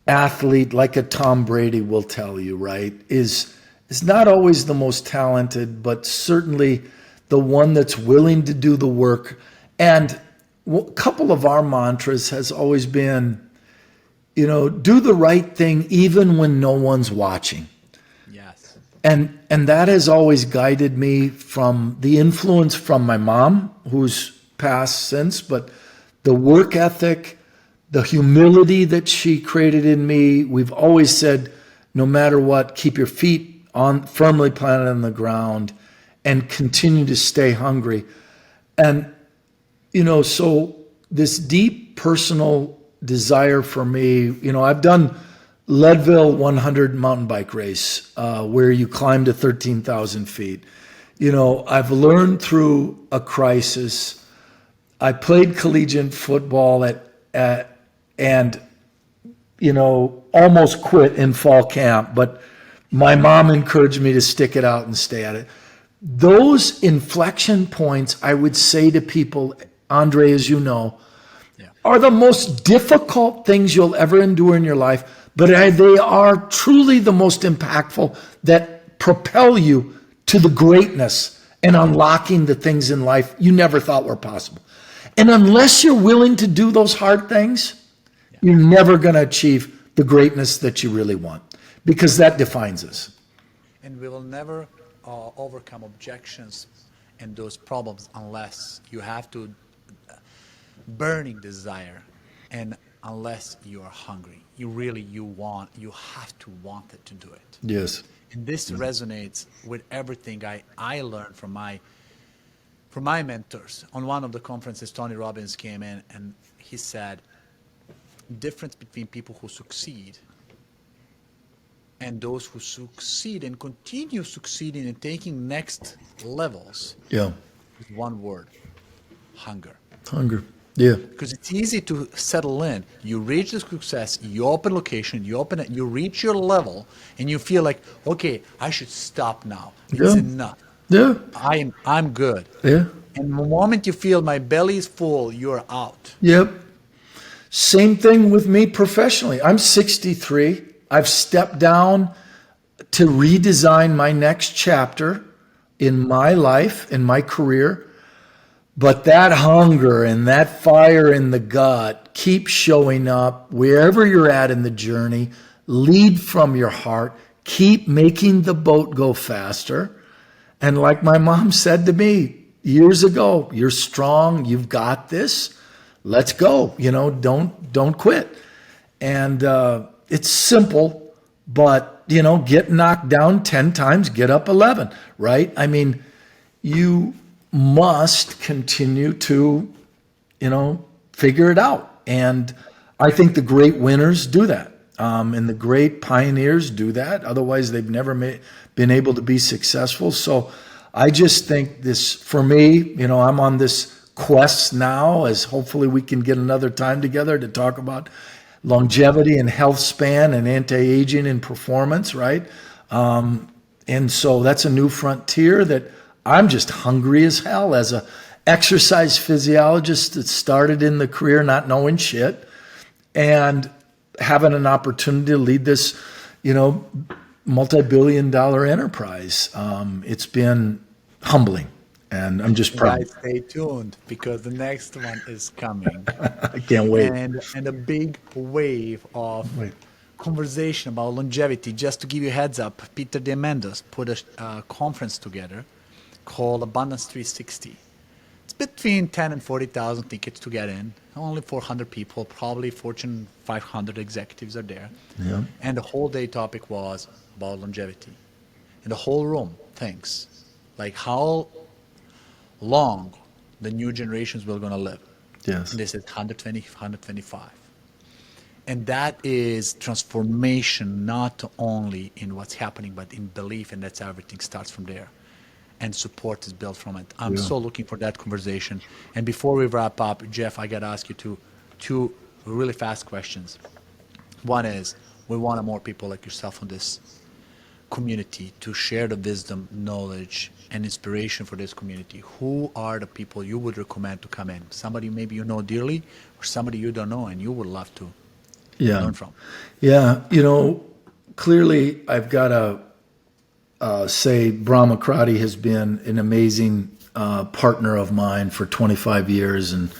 athlete like a Tom Brady will tell you, right? Is not always the most talented, but certainly the one that's willing to do the work. And a couple of our mantras has always been, do the right thing even when no one's watching. Yes. And that has always guided me from the influence from my mom, who's passed since, but the work ethic, the humility that she created in me. We've always said, no matter what, keep your feet firmly planted on the ground and continue to stay hungry. And, so this deep personal desire for me, I've done Leadville 100 mountain bike race, where you climb to 13,000 feet. I've learned through a crisis. I played collegiate football and almost quit in fall camp, but my mom encouraged me to stick it out and stay at it. Those inflection points, I would say to people, Andre, as you know, are the most difficult things you'll ever endure in your life, but they are truly the most impactful that propel you to the greatness and unlocking the things in life you never thought were possible. And unless you're willing to do those hard things, you're never going to achieve the greatness that you really want, because that defines us. And we will never overcome objections and those problems unless you have to burning desire, and unless you are hungry. You have to want it to do it. Yes. And this resonates with everything I learned from my mentors. On one of the conferences, Tony Robbins came in and he said, difference between people who succeed and those who succeed and continue succeeding and taking next levels is one word: hunger. Hunger. Yeah. Because it's easy to settle in. You reach the success, you open location, you reach your level, and you feel like, okay, I should stop now. It's enough. Yeah. I'm good. Yeah. And the moment you feel my belly is full, you're out. Yep. Same thing with me professionally. I'm 63. I've stepped down to redesign my next chapter in my life, in my career. But that hunger and that fire in the gut keep showing up wherever you're at in the journey. Lead from your heart. Keep making the boat go faster. And like my mom said to me years ago, you're strong. You've got this. Let's go. Don't quit. And it's simple, but get knocked down 10 times, get up 11, right? I mean, you must continue to, figure it out. And I think the great winners do that. And the great pioneers do that. Otherwise, they've never been able to be successful. So I just think this, for me, I'm on this quest now, as hopefully we can get another time together to talk about longevity and health span and anti-aging and performance, right? And so that's a new frontier that I'm just hungry as hell as a exercise physiologist that started in the career not knowing shit and having an opportunity to lead this, multi-billion-dollar enterprise. It's been humbling, and I'm just proud. Guys, stay tuned because the next one is coming. I can't wait. And a big wave of conversation about longevity. Just to give you a heads up, Peter Diamandis put a conference together called Abundance 360. It's between 10 and 40,000 tickets to get in. Only 400 people, probably Fortune 500 executives are there. Yeah. And the whole day topic was about longevity. And the whole room thinks, like how long the new generations will going to live. Yes. And they said 120, 125. And that is transformation, not only in what's happening, but in belief, and that's everything starts from there. And support is built from it. I'm so looking for that conversation. And before we wrap up, Jeff, I got to ask you two really fast questions. One is, we want more people like yourself on this community to share the wisdom, knowledge, and inspiration for this community. Who are the people you would recommend to come in? Somebody maybe you know dearly, or somebody you don't know and you would love to learn from? Yeah, clearly I've got to say Brahma Krati has been an amazing partner of mine for 25 years and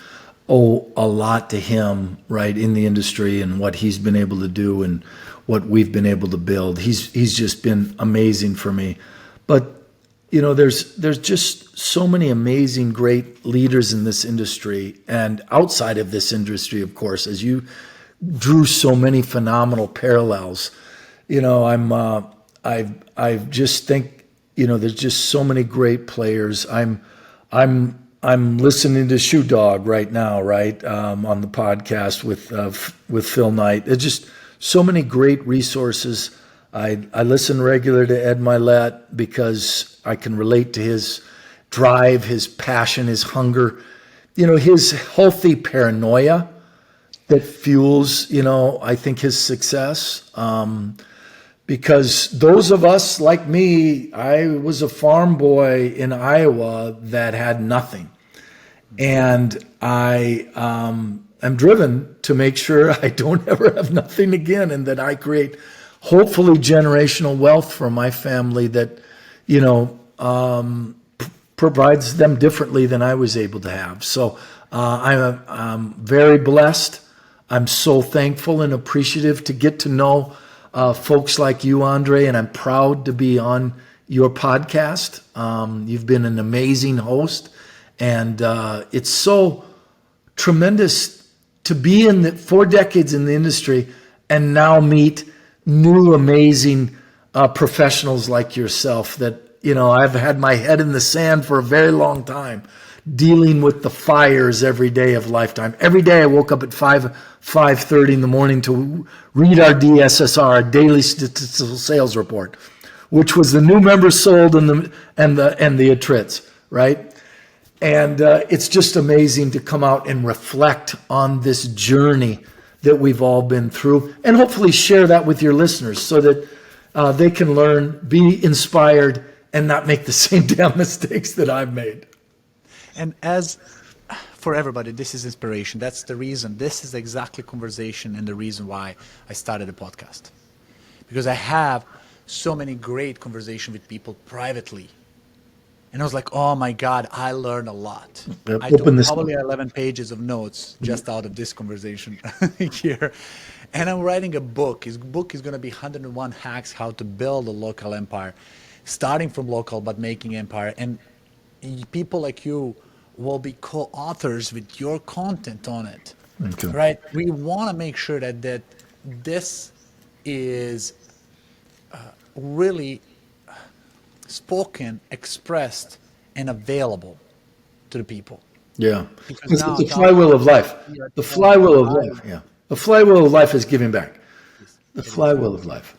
owe a lot to him, right, in the industry and what he's been able to do and what we've been able to build. He's just been amazing for me. But, there's just so many amazing, great leaders in this industry and outside of this industry, of course, as you drew so many phenomenal parallels. I just think, there's just so many great players. I'm listening to Shoe Dog right now, right, on the podcast with Phil Knight. There's just so many great resources. I listen regular to Ed Milet because I can relate to his drive, his passion, his hunger, his healthy paranoia that fuels, I think his success. Because those of us like me, I was a farm boy in Iowa that had nothing. And I am driven to make sure I don't ever have nothing again and that I create hopefully generational wealth for my family that, provides them differently than I was able to have. So I'm very blessed. I'm so thankful and appreciative to get to know folks like you, Andre, and I'm proud to be on your podcast. You've been an amazing host, and it's so tremendous to be in 4 decades in the industry and now meet new amazing professionals like yourself that, I've had my head in the sand for a very long time, dealing with the fires every day of lifetime. Every day I woke up at 5:30 in the morning to read our DSSR, our daily statistical sales report, which was the new members sold and the attrits, right? And it's just amazing to come out and reflect on this journey that we've all been through, and hopefully share that with your listeners so that they can learn, be inspired, and not make the same damn mistakes that I've made. And as for everybody, this is inspiration. That's the reason. This is exactly conversation and the reason why I started a podcast. Because I have so many great conversations with people privately And I was like, oh my God, I learned a lot. Yep. I Open took this. probably 11 pages of notes just out of this conversation here. And I'm writing a book. His book is going to be 101 Hacks How to Build a Local Empire, starting from local but making empire. And people like you will be co-authors with your content on it. Okay. Right? We want to make sure that this is really spoken, expressed, and available to the people. Yeah. Because It's now the flywheel of life. The flywheel of life. Yeah. The flywheel of life is giving back. The flywheel of life.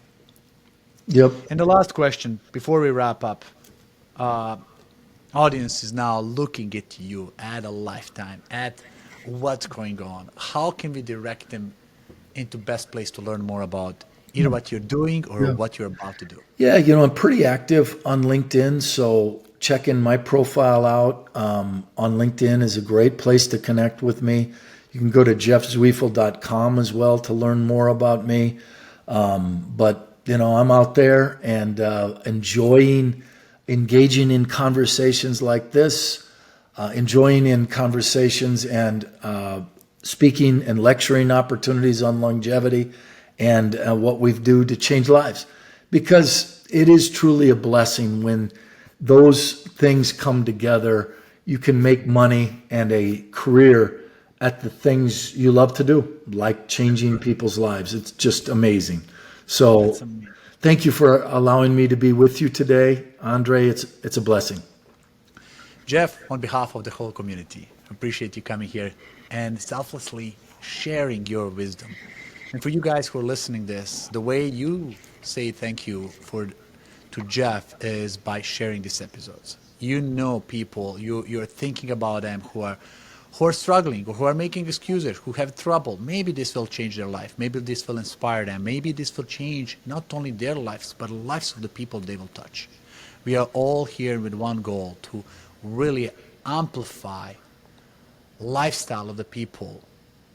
Yep. And the last question before we wrap up, audience is now looking at you at a lifetime, at what's going on. How can we direct them into best place to learn more about either what you're doing or what you're about to do? Yeah, I'm pretty active on LinkedIn, so checking my profile out on LinkedIn is a great place to connect with me. You can go to jeffzwiefel.com as well to learn more about me. But I'm out there and engaging in conversations like this, enjoying in conversations and speaking and lecturing opportunities on longevity and what we do to change lives. Because it is truly a blessing when those things come together. You can make money and a career at the things you love to do, like changing people's lives. It's just amazing. So thank you for allowing me to be with you today, Andre. It's a blessing. Jeff, on behalf of the whole community, appreciate you coming here and selflessly sharing your wisdom. And for you guys who are listening this, the way you say thank you to Jeff is by sharing these episodes. People, you're thinking about them who are struggling, or who are making excuses, who have trouble. Maybe this will change their life. Maybe this will inspire them. Maybe this will change not only their lives, but the lives of the people they will touch. We are all here with one goal, to really amplify lifestyle of the people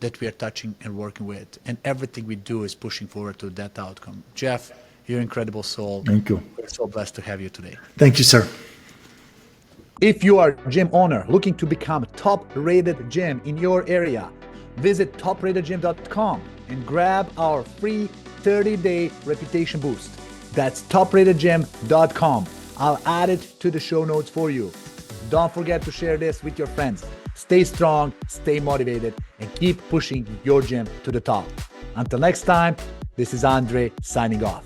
that we are touching and working with. And everything we do is pushing forward to that outcome. Jeff, you're an incredible soul. Thank you. We're so blessed to have you today. Thank you, sir. If you are a gym owner looking to become a top-rated gym in your area, visit topratedgym.com and grab our free 30-day reputation boost. That's topratedgym.com. I'll add it to the show notes for you. Don't forget to share this with your friends. Stay strong, stay motivated, and keep pushing your gym to the top. Until next time, this is Andre signing off.